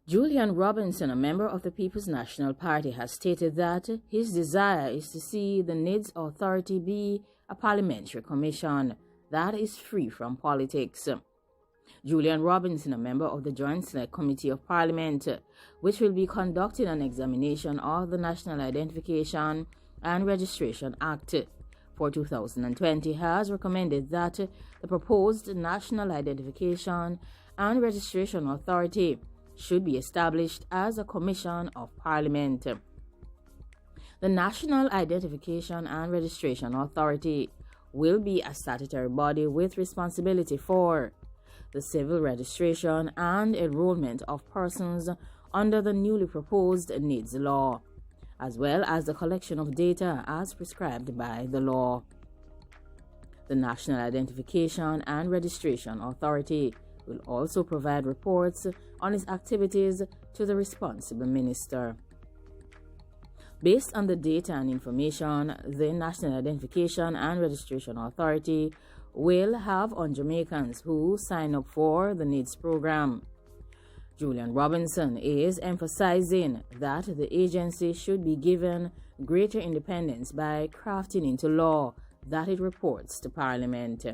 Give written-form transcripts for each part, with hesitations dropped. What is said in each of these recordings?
Julian Robinson, a member of the People's National Party, has stated that his desire is to see the NIDS authority be a parliamentary commission that is free from politics. Julian Robinson, a member of the Joint Select Committee of Parliament, which will be conducting an examination of the National Identification and Registration Act for 2020, has recommended that the proposed National Identification and Registration Authority should be established as a commission of Parliament. The National Identification and Registration Authority will be a statutory body with responsibility for the civil registration and enrollment of persons under the newly proposed NIDS law, as well as the collection of data as prescribed by the law. The National Identification and Registration Authority will also provide reports on its activities to the responsible minister. Based on the data and information the National Identification and Registration Authority will have on Jamaicans who sign up for the NIDS program, Julian Robinson is emphasizing that the agency should be given greater independence by crafting into law that it reports to Parliament.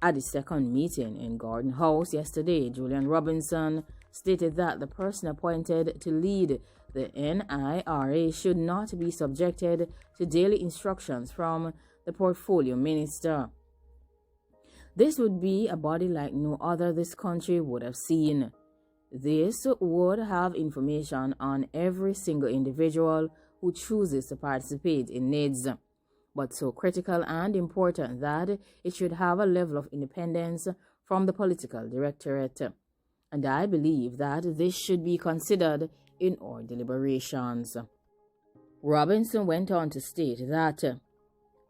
At the second meeting in Gordon House yesterday, Julian Robinson stated that the person appointed to lead the NIRA should not be subjected to daily instructions from the portfolio minister. This would be a body like no other this country would have seen. This would have information on every single individual who chooses to participate in NIDS, but so critical and important that it should have a level of independence from the political directorate. And I believe that this should be considered in our deliberations. Robinson went on to state that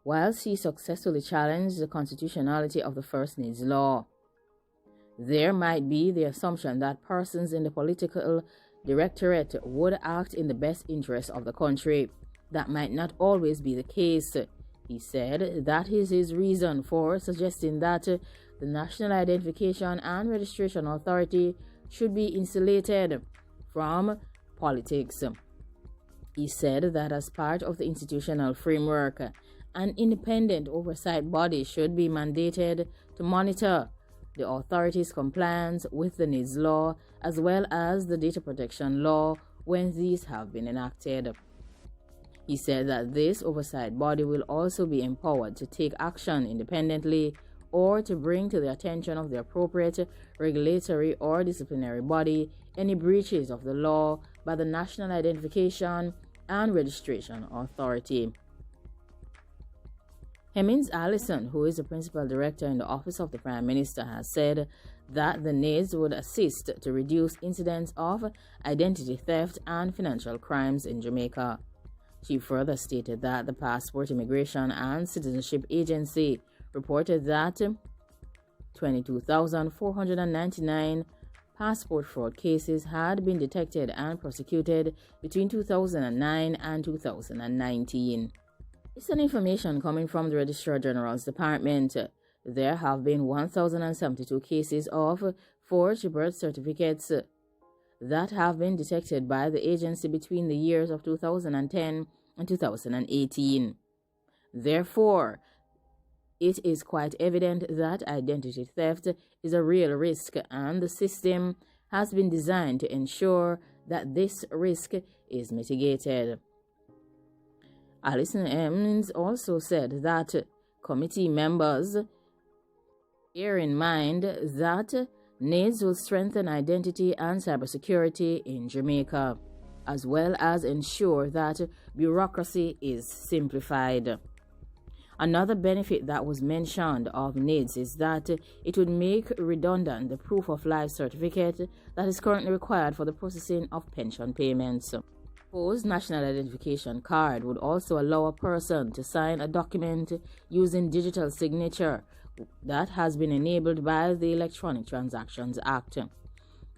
whilst he successfully challenged the constitutionality of the first NIDS law, there might be the assumption that persons in the political directorate would act in the best interest of the country. That might not always be the case. He said that is his reason for suggesting that the National Identification and Registration Authority should be insulated from politics. He said that as part of the institutional framework, an independent oversight body should be mandated to monitor the authority's compliance with the NIDS law as well as the data protection law when these have been enacted. He said that this oversight body will also be empowered to take action independently or to bring to the attention of the appropriate regulatory or disciplinary body any breaches of the law by the National Identification and Registration Authority. Hemmings Allison, who is the principal director in the Office of the Prime Minister, has said that the NIDS would assist to reduce incidents of identity theft and financial crimes in Jamaica. She further stated that the Passport, Immigration and Citizenship Agency reported that 22,499 passport fraud cases had been detected and prosecuted between 2009 and 2019. Based on information coming from the Registrar General's Department, there have been 1,072 cases of forged birth certificates that have been detected by the agency between the years of 2010 and 2018. Therefore, it is quite evident that identity theft is a real risk, and the system has been designed to ensure that this risk is mitigated. Alison Emmons also said that committee members bear in mind that NIDS will strengthen identity and cybersecurity in Jamaica, as well as ensure that bureaucracy is simplified. Another benefit that was mentioned of NIDS is that it would make redundant the proof of life certificate that is currently required for the processing of pension payments. The proposed national identification card would also allow a person to sign a document using digital signature that has been enabled by the Electronic Transactions Act.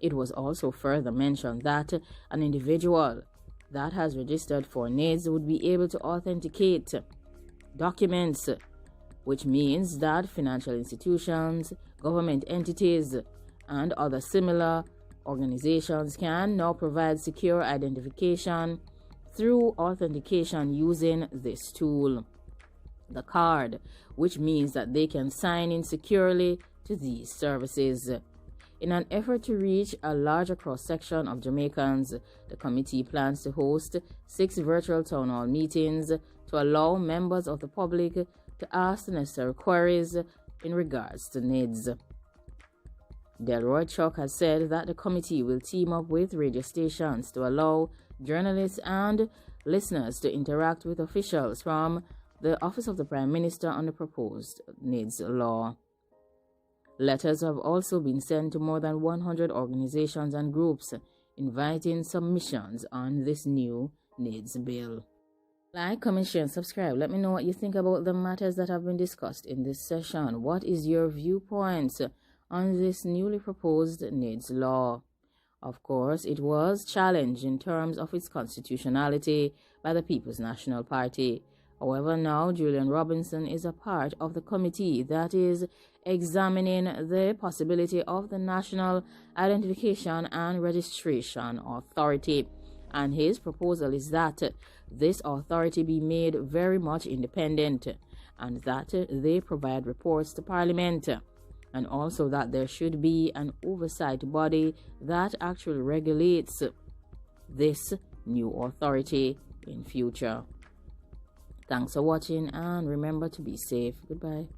It was also further mentioned that an individual that has registered for NIDS would be able to authenticate documents, which means that financial institutions, government entities, and other similar Organizations can now provide secure identification through authentication using this tool, the card, which means that they can sign in securely to these services. In an effort to reach a larger cross-section of Jamaicans, the committee plans to host 6 virtual town hall meetings to allow members of the public to ask the necessary queries in regards to NIDS. Delroy Chuck has said that the committee will team up with radio stations to allow journalists and listeners to interact with officials from the Office of the Prime Minister on the proposed NIDS law. Letters have also been sent to more than 100 organizations and groups inviting submissions on this new NIDS bill. Like, comment, share, and subscribe. Let me know what you think about the matters that have been discussed in this session. What is your viewpoint on this newly proposed NIDS law? Of course, it was challenged in terms of its constitutionality by the People's National Party. However, now Julian Robinson is a part of the committee that is examining the possibility of the National Identification and Registration Authority. And his proposal is that this authority be made very much independent and that they provide reports to Parliament, and also that there should be an oversight body that actually regulates this new authority in future. Thanks for watching, and remember to be safe. Goodbye.